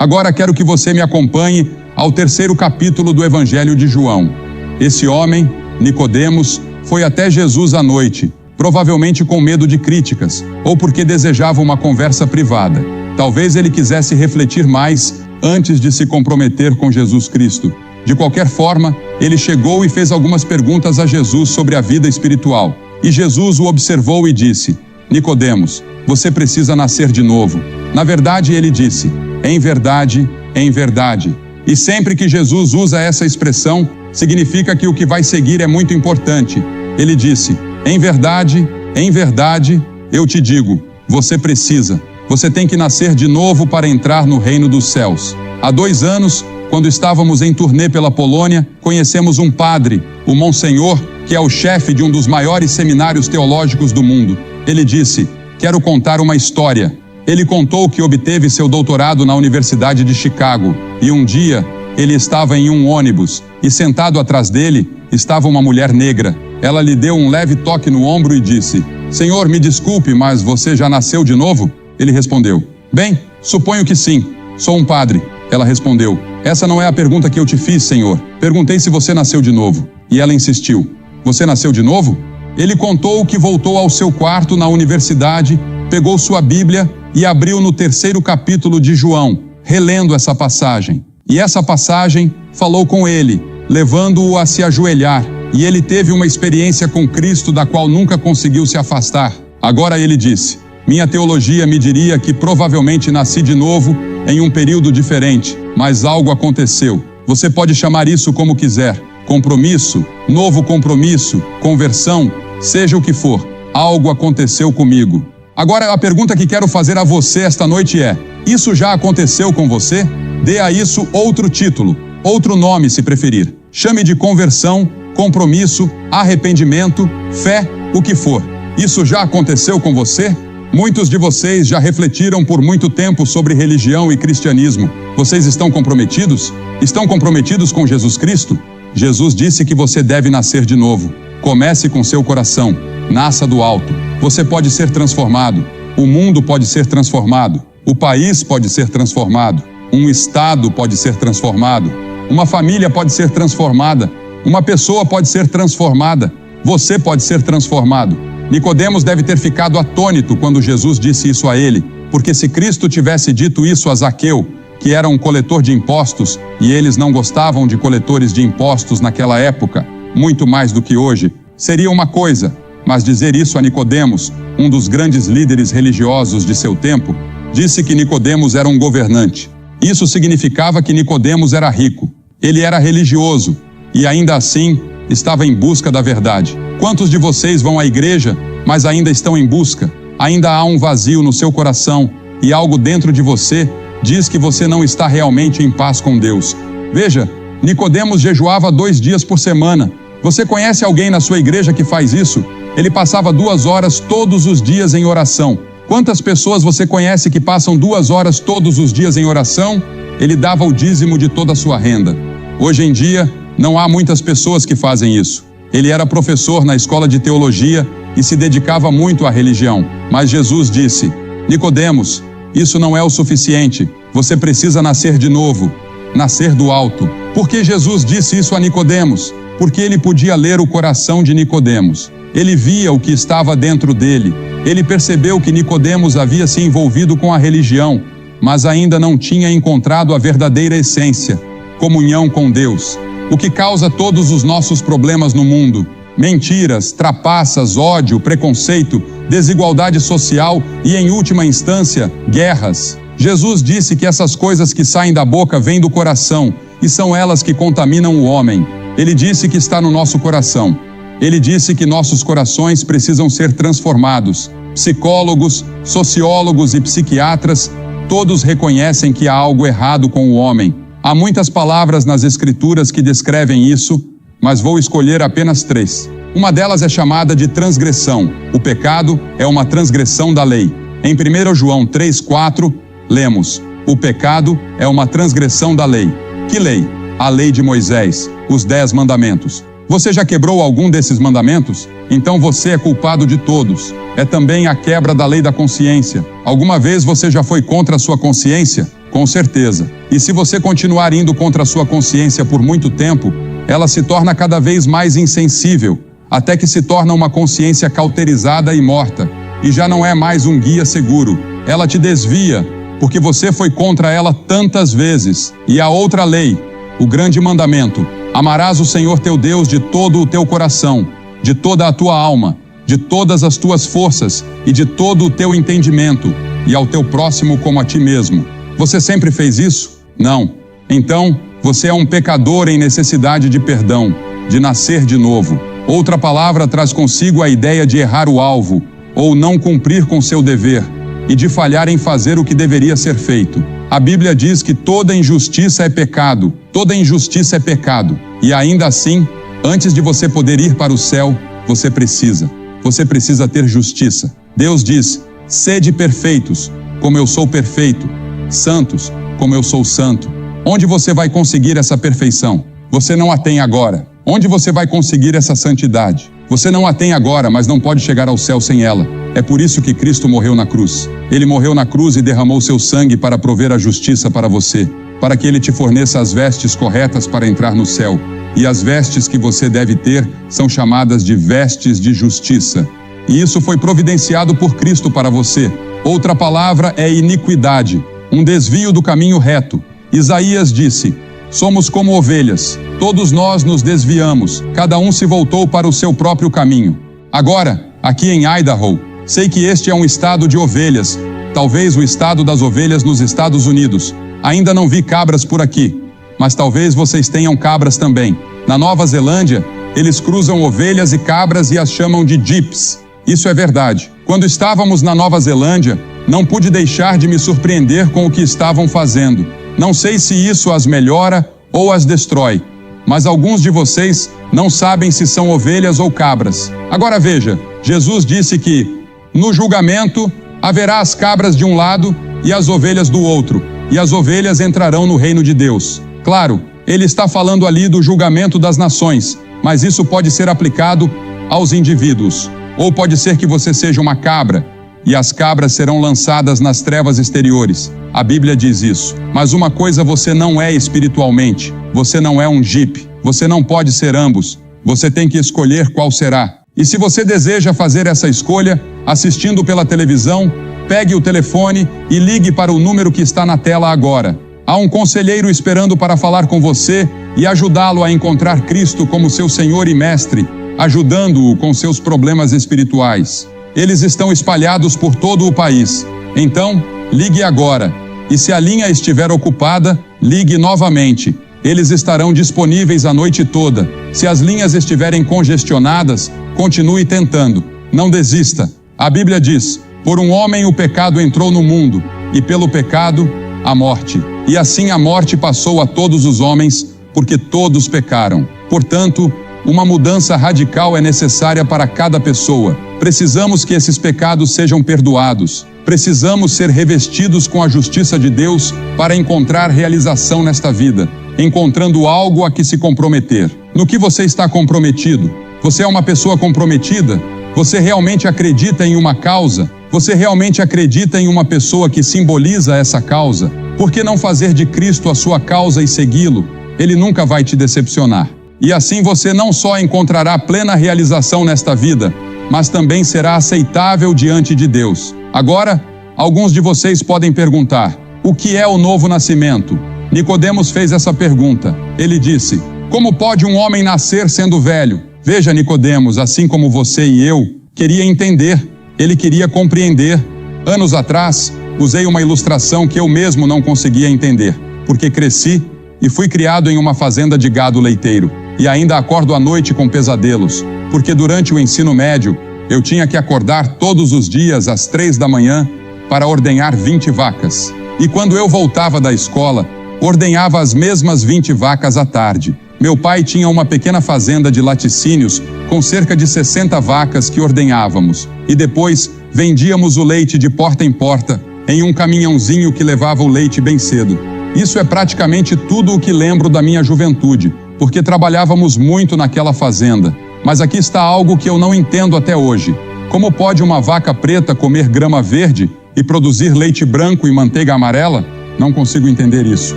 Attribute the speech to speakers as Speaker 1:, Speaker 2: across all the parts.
Speaker 1: Agora quero que você me acompanhe ao 3º capítulo do Evangelho de João. Esse homem, Nicodemos, foi até Jesus à noite, provavelmente com medo de críticas, ou porque desejava uma conversa privada. Talvez ele quisesse refletir mais antes de se comprometer com Jesus Cristo. De qualquer forma, ele chegou e fez algumas perguntas a Jesus sobre a vida espiritual. E Jesus o observou e disse: Nicodemos, você precisa nascer de novo. Na verdade, ele disse: em verdade, em verdade. E sempre que Jesus usa essa expressão, significa que o que vai seguir é muito importante. Ele disse: em verdade, eu te digo, você precisa. Você tem que nascer de novo para entrar no reino dos céus. Há 2 anos, quando estávamos em turnê pela Polônia, conhecemos um padre, o Monsenhor, que é o chefe de um dos maiores seminários teológicos do mundo. Ele disse: quero contar uma história. Ele contou que obteve seu doutorado na Universidade de Chicago, e um dia ele estava em um ônibus, e sentado atrás dele estava uma mulher negra. Ela lhe deu um leve toque no ombro e disse: Senhor, me desculpe, mas você já nasceu de novo? Ele respondeu: bem, suponho que sim, sou um padre. Ela respondeu: essa não é a pergunta que eu te fiz, Senhor. Perguntei se você nasceu de novo. E ela insistiu: você nasceu de novo? Ele contou que voltou ao seu quarto na universidade, pegou sua Bíblia e abriu no 3º capítulo de João, relendo essa passagem. E essa passagem falou com ele, levando-o a se ajoelhar, e ele teve uma experiência com Cristo da qual nunca conseguiu se afastar. Agora ele disse: minha teologia me diria que provavelmente nasci de novo em um período diferente, mas algo aconteceu. Você pode chamar isso como quiser: compromisso, novo compromisso, conversão, seja o que for, algo aconteceu comigo. Agora a pergunta que quero fazer a você esta noite é: isso já aconteceu com você? Dê a isso outro título, outro nome se preferir. Chame de conversão, compromisso, arrependimento, fé, o que for. Isso já aconteceu com você? Muitos de vocês já refletiram por muito tempo sobre religião e cristianismo. Vocês estão comprometidos? Estão comprometidos com Jesus Cristo? Jesus disse que você deve nascer de novo. Comece com seu coração. Nasça do alto. Você pode ser transformado. O mundo pode ser transformado. O país pode ser transformado. Um estado pode ser transformado. Uma família pode ser transformada. Uma pessoa pode ser transformada. Você pode ser transformado. Nicodemos deve ter ficado atônito quando Jesus disse isso a ele, porque se Cristo tivesse dito isso a Zaqueu, que era um coletor de impostos, e eles não gostavam de coletores de impostos naquela época, muito mais do que hoje, seria uma coisa, mas dizer isso a Nicodemos, um dos grandes líderes religiosos de seu tempo, disse que Nicodemos era um governante. Isso significava que Nicodemos era rico. Ele era religioso e ainda assim estava em busca da verdade. Quantos de vocês vão à igreja, mas ainda estão em busca? Ainda há um vazio no seu coração e algo dentro de você diz que você não está realmente em paz com Deus. Veja, Nicodemos jejuava 2 dias por semana. Você conhece alguém na sua igreja que faz isso? Ele passava 2 horas todos os dias em oração. Quantas pessoas você conhece que passam 2 horas todos os dias em oração? Ele dava o dízimo de toda a sua renda. Hoje em dia, não há muitas pessoas que fazem isso. Ele era professor na escola de teologia e se dedicava muito à religião. Mas Jesus disse: Nicodemos, isso não é o suficiente. Você precisa nascer de novo, nascer do alto. Por que Jesus disse isso a Nicodemos? Porque ele podia ler o coração de Nicodemos. Ele via o que estava dentro dele. Ele percebeu que Nicodemos havia se envolvido com a religião, mas ainda não tinha encontrado a verdadeira essência, comunhão com Deus. O que causa todos os nossos problemas no mundo: mentiras, trapaças, ódio, preconceito, desigualdade social e, em última instância, guerras. Jesus disse que essas coisas que saem da boca vêm do coração e são elas que contaminam o homem. Ele disse que está no nosso coração. Ele disse que nossos corações precisam ser transformados. Psicólogos, sociólogos e psiquiatras, todos reconhecem que há algo errado com o homem. Há muitas palavras nas Escrituras que descrevem isso, mas vou escolher apenas 3. Uma delas é chamada de transgressão. O pecado é uma transgressão da lei. Em 1 João 3,4, lemos: o pecado é uma transgressão da lei. Que lei? A lei de Moisés, os 10 mandamentos. Você já quebrou algum desses mandamentos? Então você é culpado de todos. É também a quebra da lei da consciência. Alguma vez você já foi contra a sua consciência? Com certeza. E se você continuar indo contra a sua consciência por muito tempo, ela se torna cada vez mais insensível, até que se torna uma consciência cauterizada e morta, e já não é mais um guia seguro. Ela te desvia, porque você foi contra ela tantas vezes. E a outra lei, o grande mandamento: amarás o Senhor teu Deus de todo o teu coração, de toda a tua alma, de todas as tuas forças e de todo o teu entendimento, e ao teu próximo como a ti mesmo. Você sempre fez isso? Não. Então, você é um pecador em necessidade de perdão, de nascer de novo. Outra palavra traz consigo a ideia de errar o alvo, ou não cumprir com seu dever, e de falhar em fazer o que deveria ser feito. A Bíblia diz que toda injustiça é pecado, toda injustiça é pecado. E ainda assim, antes de você poder ir para o céu, você precisa ter justiça. Deus diz: sede perfeitos, como eu sou perfeito, santos, como eu sou santo. Onde você vai conseguir essa perfeição? Você não a tem agora. Onde você vai conseguir essa santidade? Você não a tem agora, mas não pode chegar ao céu sem ela. É por isso que Cristo morreu na cruz. Ele morreu na cruz e derramou seu sangue para prover a justiça para você, para que Ele te forneça as vestes corretas para entrar no céu. E as vestes que você deve ter são chamadas de vestes de justiça. E isso foi providenciado por Cristo para você. Outra palavra é iniquidade, um desvio do caminho reto. Isaías disse: somos como ovelhas, todos nós nos desviamos, cada um se voltou para o seu próprio caminho. Agora, aqui em Idaho, sei que este é um estado de ovelhas, talvez o estado das ovelhas nos Estados Unidos. Ainda não vi cabras por aqui, mas talvez vocês tenham cabras também. Na Nova Zelândia, eles cruzam ovelhas e cabras e as chamam de jeeps. Isso é verdade. Quando estávamos na Nova Zelândia, não pude deixar de me surpreender com o que estavam fazendo. Não sei se isso as melhora ou as destrói, mas alguns de vocês não sabem se são ovelhas ou cabras. Agora veja, Jesus disse que, no julgamento, haverá as cabras de um lado e as ovelhas do outro, e as ovelhas entrarão no reino de Deus. Claro, ele está falando ali do julgamento das nações, mas isso pode ser aplicado aos indivíduos. Ou pode ser que você seja uma cabra, e as cabras serão lançadas nas trevas exteriores. A Bíblia diz isso. Mas uma coisa você não é espiritualmente. Você não é um jipe. Você não pode ser ambos. Você tem que escolher qual será. E se você deseja fazer essa escolha, assistindo pela televisão, pegue o telefone e ligue para o número que está na tela agora. Há um conselheiro esperando para falar com você e ajudá-lo a encontrar Cristo como seu Senhor e Mestre, ajudando-o com seus problemas espirituais. Eles estão espalhados por todo o país. Então, ligue agora. E se a linha estiver ocupada, ligue novamente. Eles estarão disponíveis a noite toda. Se as linhas estiverem congestionadas, continue tentando. Não desista. A Bíblia diz: por um homem o pecado entrou no mundo, e pelo pecado, a morte. E assim a morte passou a todos os homens, porque todos pecaram. Portanto, uma mudança radical é necessária para cada pessoa. Precisamos que esses pecados sejam perdoados. Precisamos ser revestidos com a justiça de Deus para encontrar realização nesta vida, encontrando algo a que se comprometer. No que você está comprometido? Você é uma pessoa comprometida? Você realmente acredita em uma causa? Você realmente acredita em uma pessoa que simboliza essa causa? Por que não fazer de Cristo a sua causa e segui-lo? Ele nunca vai te decepcionar. E assim você não só encontrará plena realização nesta vida, mas também será aceitável diante de Deus. Agora, alguns de vocês podem perguntar: o que é o novo nascimento? Nicodemos fez essa pergunta. Ele disse: como pode um homem nascer sendo velho? Veja, Nicodemos, assim como você e eu, queria entender, ele queria compreender. Anos atrás, usei uma ilustração que eu mesmo não conseguia entender, porque cresci e fui criado em uma fazenda de gado leiteiro. E ainda acordo à noite com pesadelos, porque durante o ensino médio, eu tinha que acordar todos os dias às 3 da manhã para ordenhar 20 vacas. E quando eu voltava da escola, ordenhava as mesmas 20 vacas à tarde. Meu pai tinha uma pequena fazenda de laticínios com cerca de 60 vacas que ordenhávamos. E depois vendíamos o leite de porta em porta em um caminhãozinho que levava o leite bem cedo. Isso é praticamente tudo o que lembro da minha juventude, porque trabalhávamos muito naquela fazenda. Mas aqui está algo que eu não entendo até hoje. Como pode uma vaca preta comer grama verde e produzir leite branco e manteiga amarela? Não consigo entender isso.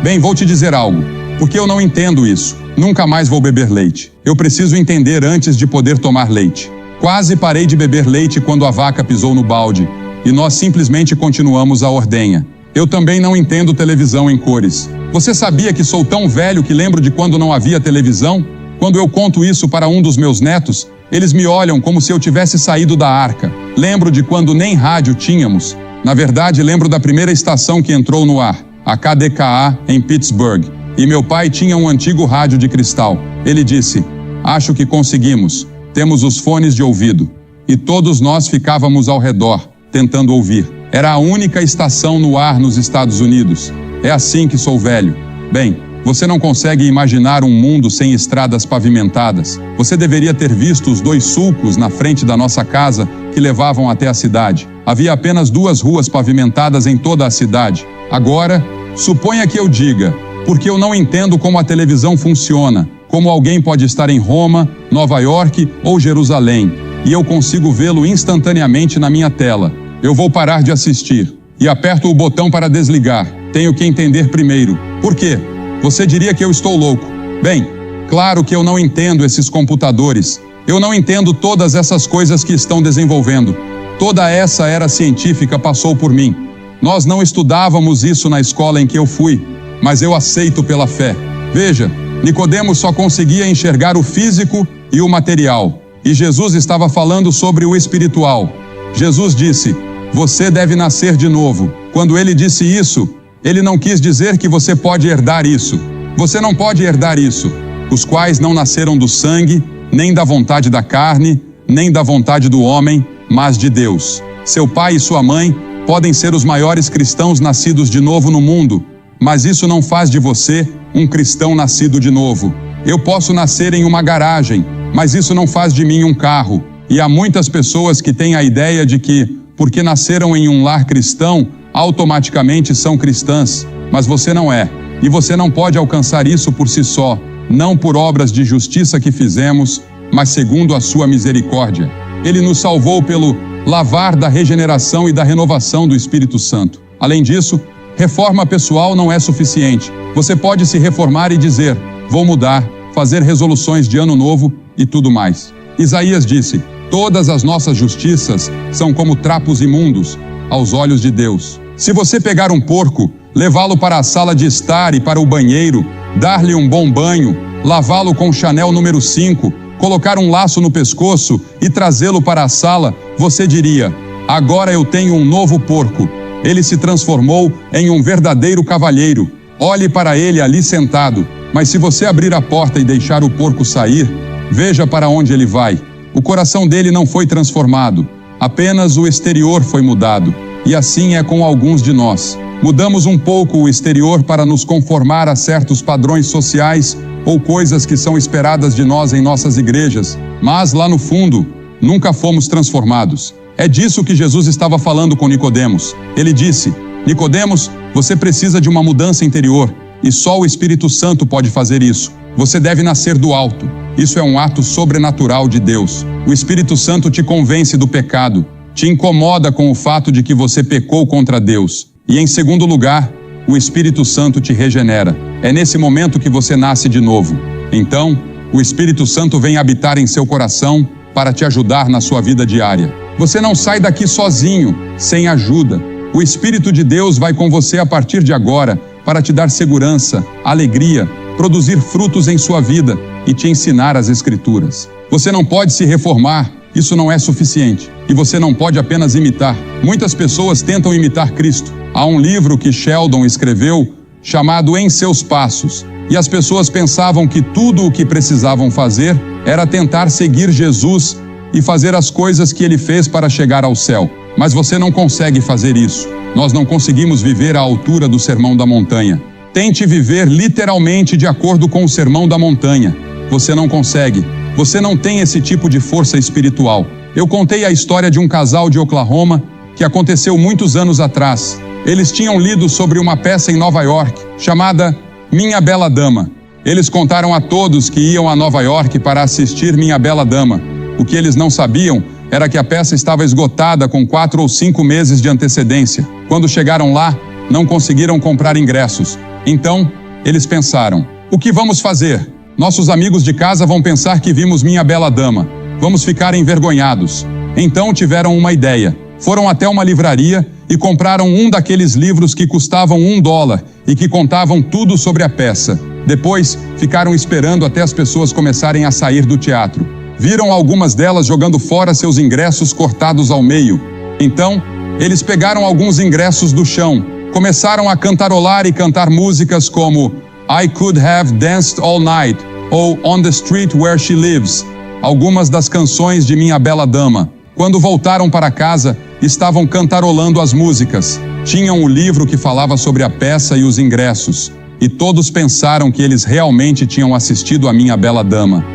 Speaker 1: Bem, vou te dizer algo. Porque eu não entendo isso. Nunca mais vou beber leite. Eu preciso entender antes de poder tomar leite. Quase parei de beber leite quando a vaca pisou no balde, e nós simplesmente continuamos a ordenha. Eu também não entendo televisão em cores. Você sabia que sou tão velho que lembro de quando não havia televisão? Quando eu conto isso para um dos meus netos, eles me olham como se eu tivesse saído da arca. Lembro de quando nem rádio tínhamos. Na verdade, lembro da primeira estação que entrou no ar, a KDKA, em Pittsburgh. E meu pai tinha um antigo rádio de cristal. Ele disse: "Acho que conseguimos. Temos os fones de ouvido." E todos nós ficávamos ao redor, tentando ouvir. Era a única estação no ar nos Estados Unidos. É assim que sou velho. Bem, você não consegue imaginar um mundo sem estradas pavimentadas. Você deveria ter visto os 2 sulcos na frente da nossa casa que levavam até a cidade. Havia apenas 2 ruas pavimentadas em toda a cidade. Agora, suponha que eu diga, porque eu não entendo como a televisão funciona, como alguém pode estar em Roma, Nova York ou Jerusalém, e eu consigo vê-lo instantaneamente na minha tela. Eu vou parar de assistir e aperto o botão para desligar. Tenho que entender primeiro. Por quê? Você diria que eu estou louco. Bem, claro que eu não entendo esses computadores. Eu não entendo todas essas coisas que estão desenvolvendo. Toda essa era científica passou por mim. Nós não estudávamos isso na escola em que eu fui, mas eu aceito pela fé. Veja, Nicodemos só conseguia enxergar o físico e o material, e Jesus estava falando sobre o espiritual. Jesus disse: "Você deve nascer de novo." Quando ele disse isso, ele não quis dizer que você pode herdar isso. Você não pode herdar isso. Os quais não nasceram do sangue, nem da vontade da carne, nem da vontade do homem, mas de Deus. Seu pai e sua mãe podem ser os maiores cristãos nascidos de novo no mundo, mas isso não faz de você um cristão nascido de novo. Eu posso nascer em uma garagem, mas isso não faz de mim um carro. E há muitas pessoas que têm a ideia de que, porque nasceram em um lar cristão, automaticamente são cristãs, mas você não é. E você não pode alcançar isso por si só, não por obras de justiça que fizemos, mas segundo a sua misericórdia. Ele nos salvou pelo lavar da regeneração e da renovação do Espírito Santo. Além disso, reforma pessoal não é suficiente. Você pode se reformar e dizer: "Vou mudar", fazer resoluções de ano novo e tudo mais. Isaías disse: "Todas as nossas justiças são como trapos imundos aos olhos de Deus." Se você pegar um porco, levá-lo para a sala de estar e para o banheiro, dar-lhe um bom banho, lavá-lo com Chanel número 5, colocar um laço no pescoço e trazê-lo para a sala, você diria: "Agora eu tenho um novo porco. Ele se transformou em um verdadeiro cavalheiro. Olhe para ele ali sentado." Mas se você abrir a porta e deixar o porco sair, veja para onde ele vai. O coração dele não foi transformado, apenas o exterior foi mudado. E assim é com alguns de nós. Mudamos um pouco o exterior para nos conformar a certos padrões sociais ou coisas que são esperadas de nós em nossas igrejas, mas lá no fundo, nunca fomos transformados. É disso que Jesus estava falando com Nicodemos. Ele disse: "Nicodemos, você precisa de uma mudança interior, e só o Espírito Santo pode fazer isso. Você deve nascer do alto. Isso é um ato sobrenatural de Deus. O Espírito Santo te convence do pecado, te incomoda com o fato de que você pecou contra Deus. E em segundo lugar, o Espírito Santo te regenera. É nesse momento que você nasce de novo. Então, o Espírito Santo vem habitar em seu coração para te ajudar na sua vida diária. Você não sai daqui sozinho, sem ajuda. O Espírito de Deus vai com você a partir de agora para te dar segurança, alegria, produzir frutos em sua vida e te ensinar as Escrituras. Você não pode se reformar, isso não é suficiente. E você não pode apenas imitar. Muitas pessoas tentam imitar Cristo. Há um livro que Sheldon escreveu chamado Em Seus Passos. E as pessoas pensavam que tudo o que precisavam fazer era tentar seguir Jesus e fazer as coisas que ele fez para chegar ao céu. Mas você não consegue fazer isso. Nós não conseguimos viver à altura do Sermão da Montanha. Tente viver literalmente de acordo com o Sermão da Montanha. Você não consegue. Você não tem esse tipo de força espiritual. Eu contei a história de um casal de Oklahoma que aconteceu muitos anos atrás. Eles tinham lido sobre uma peça em Nova York chamada Minha Bela Dama. Eles contaram a todos que iam a Nova York para assistir Minha Bela Dama. O que eles não sabiam era que a peça estava esgotada com 4 ou 5 meses de antecedência. Quando chegaram lá, Não conseguiram comprar ingressos. Então, eles pensaram: o que vamos fazer? Nossos amigos de casa vão pensar que vimos Minha Bela Dama. Vamos ficar envergonhados. Então tiveram uma ideia. Foram até uma livraria e compraram um daqueles livros que custavam $1 e que contavam tudo sobre a peça. Depois, ficaram esperando até as pessoas começarem a sair do teatro. Viram algumas delas jogando fora seus ingressos cortados ao meio. Então, eles pegaram alguns ingressos do chão, começaram a cantarolar e cantar músicas como I Could Have Danced All Night ou On the Street Where She Lives, algumas das canções de Minha Bela Dama. Quando voltaram para casa, estavam cantarolando as músicas. Tinham o livro que falava sobre a peça e os ingressos, e todos pensaram que eles realmente tinham assistido a Minha Bela Dama.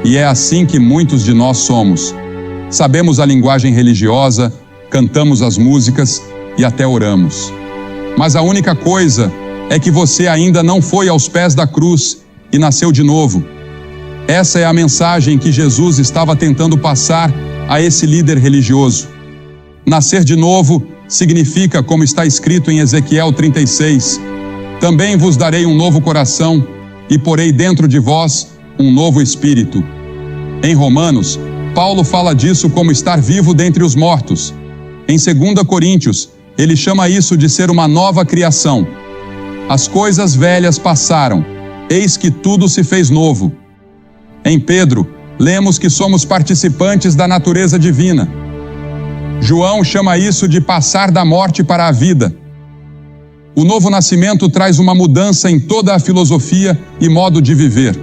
Speaker 1: E é assim que muitos de nós somos. Sabemos a linguagem religiosa, cantamos as músicas e até oramos. Mas a única coisa é que você ainda não foi aos pés da cruz e nasceu de novo. Essa é a mensagem que Jesus estava tentando passar a esse líder religioso. Nascer de novo significa, como está escrito em Ezequiel 36, também vos darei um novo coração e porei dentro de vós um novo espírito. Em Romanos, Paulo fala disso como estar vivo dentre os mortos. Em 2 Coríntios, ele chama isso de ser uma nova criação. As coisas velhas passaram, eis que tudo se fez novo. Em Pedro, lemos que somos participantes da natureza divina. João chama isso de passar da morte para a vida. O novo nascimento traz uma mudança em toda a filosofia e modo de viver.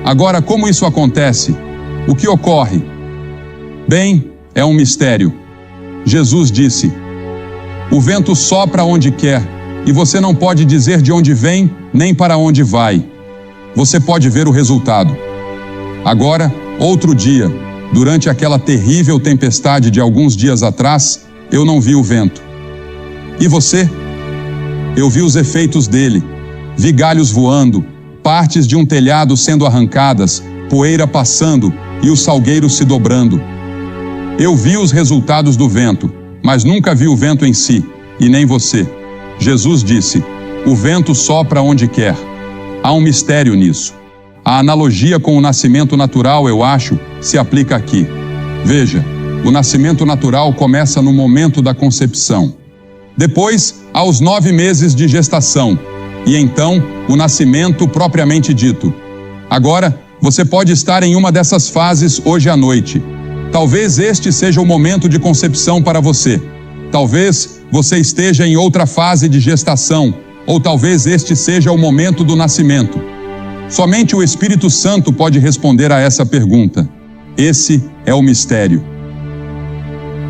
Speaker 1: Agora, como isso acontece? O que ocorre? Bem, é um mistério. Jesus disse: o vento sopra onde quer, e você não pode dizer de onde vem, nem para onde vai. Você pode ver o resultado. Agora, outro dia, durante aquela terrível tempestade de alguns dias atrás, eu não vi o vento. E você? Eu vi os efeitos dele. Vi galhos voando, partes de um telhado sendo arrancadas, poeira passando e os salgueiros se dobrando. Eu vi os resultados do vento, mas nunca vi o vento em si, e nem você. Jesus disse: o vento sopra onde quer. Há um mistério nisso. A analogia com o nascimento natural, eu acho, se aplica aqui. Veja, o nascimento natural começa no momento da concepção. Depois, aos 9 meses de gestação. E então, o nascimento propriamente dito. Agora, você pode estar em uma dessas fases hoje à noite. Talvez este seja o momento de concepção para você. Talvez você esteja em outra fase de gestação, ou talvez este seja o momento do nascimento. Somente o Espírito Santo pode responder a essa pergunta. Esse é o mistério.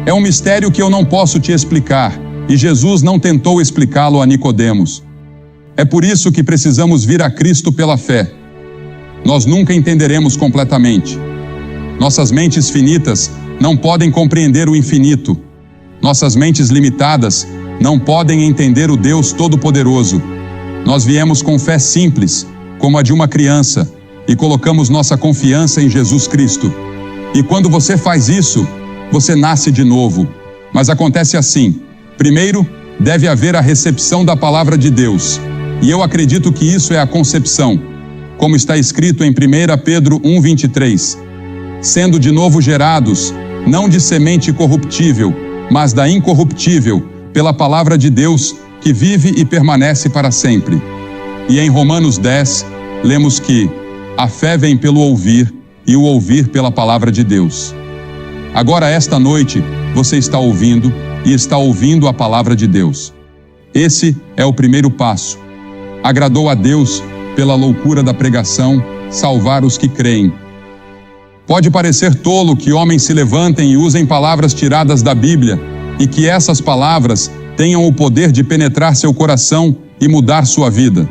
Speaker 1: É um mistério que eu não posso te explicar, e Jesus não tentou explicá-lo a Nicodemos. É por isso que precisamos vir a Cristo pela fé. Nós nunca entenderemos completamente. Nossas mentes finitas não podem compreender o infinito. Nossas mentes limitadas não podem entender o Deus Todo-Poderoso. Nós viemos com fé simples, como a de uma criança, e colocamos nossa confiança em Jesus Cristo. E quando você faz isso, você nasce de novo. Mas acontece assim: primeiro, deve haver a recepção da palavra de Deus. E eu acredito que isso é a concepção, como está escrito em 1 Pedro 1:23. Sendo de novo gerados, não de semente corruptível, mas da incorruptível, pela palavra de Deus, que vive e permanece para sempre. E em Romanos 10, lemos que a fé vem pelo ouvir, e o ouvir pela palavra de Deus. Agora, esta noite, você está ouvindo, e está ouvindo a palavra de Deus. Esse é o primeiro passo. Agradou a Deus, pela loucura da pregação, salvar os que creem. Pode parecer tolo que homens se levantem e usem palavras tiradas da Bíblia, e que essas palavras tenham o poder de penetrar seu coração e mudar sua vida.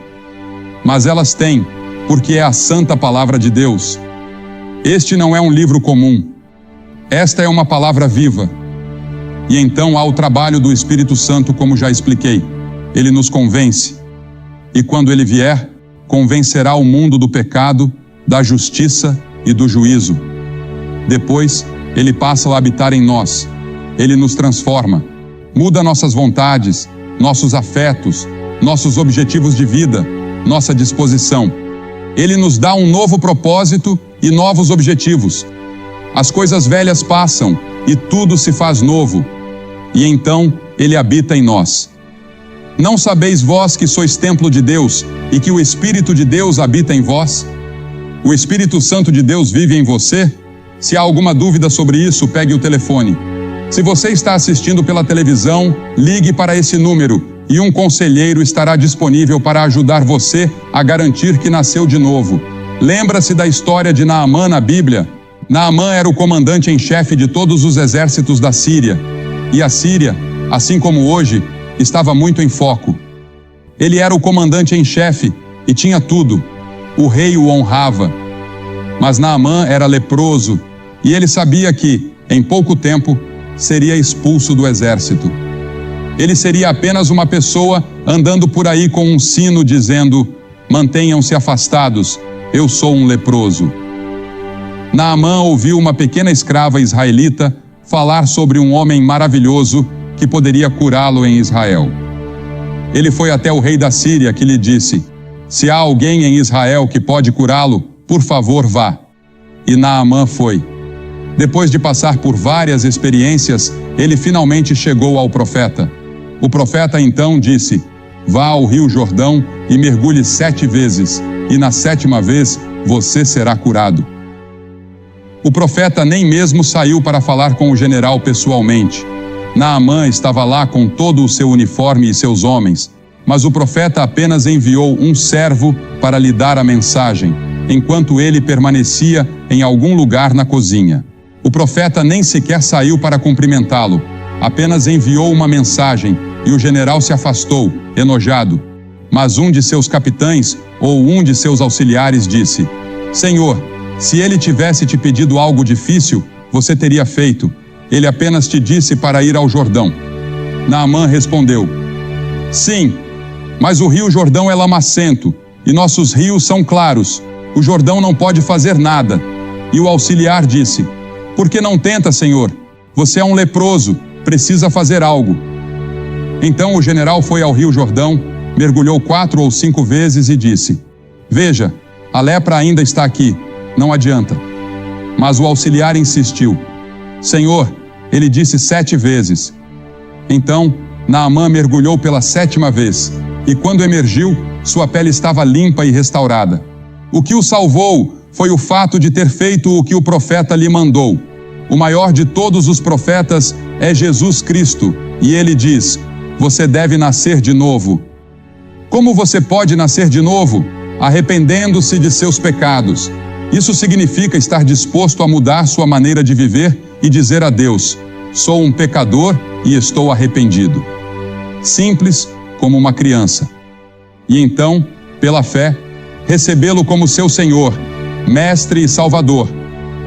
Speaker 1: Mas elas têm, porque é a santa palavra de Deus. Este não é um livro comum. Esta é uma palavra viva. E então há o trabalho do Espírito Santo, como já expliquei. Ele nos convence. E quando ele vier, convencerá o mundo do pecado, da justiça e do juízo. Depois, ele passa a habitar em nós. Ele nos transforma, muda nossas vontades nossos afetos, nossos objetivos de vida, nossa disposição. Ele nos dá um novo propósito e novos objetivos. As coisas velhas passam e tudo se faz novo. E então Ele habita em nós. Não sabeis vós que sois templo de Deus e que o Espírito de Deus habita em vós? O Espírito Santo de Deus vive em você? Se há alguma dúvida sobre isso, pegue o telefone. Se você está assistindo pela televisão, ligue para esse número e um conselheiro estará disponível para ajudar você a garantir que nasceu de novo. Lembra-se da história de Naamã na Bíblia? Naamã era o comandante em chefe de todos os exércitos da Síria. E a Síria, assim como hoje, estava muito em foco. Ele era o comandante em chefe e tinha tudo. O rei o honrava. Mas Naamã era leproso e ele sabia que, em pouco tempo, seria expulso do exército. Ele seria apenas uma pessoa andando por aí com um sino dizendo: mantenham-se afastados, eu sou um leproso. Naamã ouviu uma pequena escrava israelita falar sobre um homem maravilhoso que poderia curá-lo em Israel. Ele foi até o rei da Síria, que lhe disse: se há alguém em Israel que pode curá-lo, por favor, vá. E Naamã foi. Depois de passar por várias experiências, ele finalmente chegou ao profeta. O profeta então disse: vá ao rio Jordão e mergulhe 7 vezes, e na 7ª vez você será curado. O profeta nem mesmo saiu para falar com o general pessoalmente. Naamã estava lá com todo o seu uniforme e seus homens, mas o profeta apenas enviou um servo para lhe dar a mensagem, enquanto ele permanecia em algum lugar na cozinha. O profeta nem sequer saiu para cumprimentá-lo, apenas enviou uma mensagem e o general se afastou, enojado. Mas um de seus capitães ou um de seus auxiliares disse: Senhor, se ele tivesse te pedido algo difícil, você teria feito. Ele apenas te disse para ir ao Jordão. Naamã respondeu: sim, mas o rio Jordão é lamacento e nossos rios são claros. O Jordão não pode fazer nada. E o auxiliar disse: por que não tenta, Senhor? Você é um leproso, precisa fazer algo. Então o general foi ao rio Jordão, mergulhou 4 ou 5 vezes e disse: veja, a lepra ainda está aqui, não adianta. Mas o auxiliar insistiu: Senhor, ele disse 7 vezes. Então Naamã mergulhou pela 7ª vez, e quando emergiu, sua pele estava limpa e restaurada. O que o salvou foi o fato de ter feito o que o profeta lhe mandou. O maior de todos os profetas é Jesus Cristo, e ele diz: você deve nascer de novo. Como você pode nascer de novo? Arrependendo-se de seus pecados. Isso significa estar disposto a mudar sua maneira de viver e dizer a Deus: sou um pecador e estou arrependido. Simples como uma criança. E então, pela fé, recebê-lo como seu Senhor, Mestre e Salvador,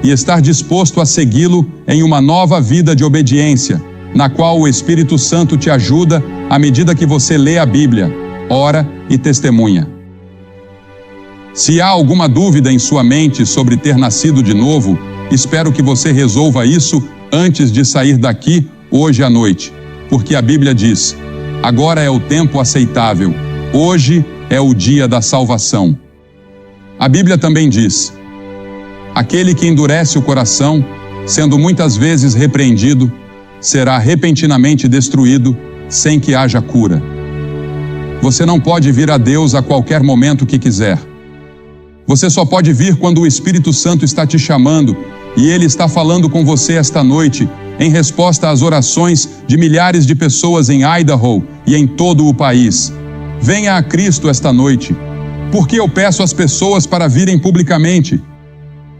Speaker 1: e estar disposto a segui-lo em uma nova vida de obediência, na qual o Espírito Santo te ajuda à medida que você lê a Bíblia, ora e testemunha. Se há alguma dúvida em sua mente sobre ter nascido de novo, espero que você resolva isso antes de sair daqui hoje à noite, porque a Bíblia diz: agora é o tempo aceitável, hoje é o dia da salvação. A Bíblia também diz: aquele que endurece o coração, sendo muitas vezes repreendido, será repentinamente destruído, sem que haja cura. Você não pode vir a Deus a qualquer momento que quiser. Você só pode vir quando o Espírito Santo está te chamando e Ele está falando com você esta noite, em resposta às orações de milhares de pessoas em Idaho e em todo o país. Venha a Cristo esta noite. Por que eu peço às pessoas para virem publicamente?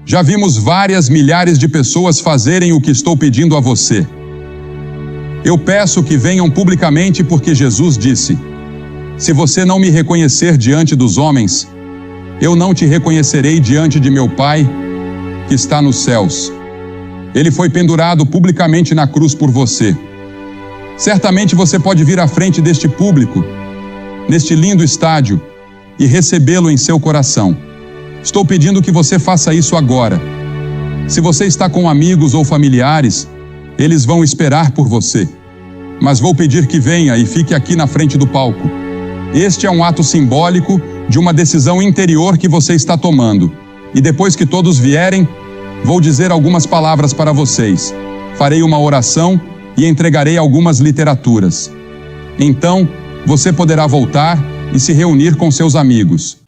Speaker 1: Já vimos várias milhares de pessoas fazerem o que estou pedindo a você. Eu peço que venham publicamente porque Jesus disse: se você não me reconhecer diante dos homens, eu não te reconhecerei diante de meu Pai, que está nos céus. Ele foi pendurado publicamente na cruz por você. Certamente você pode vir à frente deste público, neste lindo estádio, e recebê-lo em seu coração. Estou pedindo que você faça isso agora. Se você está com amigos ou familiares, eles vão esperar por você. mas vou pedir que venha e fique aqui na frente do palco. Este é um ato simbólico de uma decisão interior que você está tomando. E depois que todos vierem, vou dizer algumas palavras para vocês. Farei uma oração e entregarei algumas literaturas. Então, você poderá voltar e se reunir com seus amigos.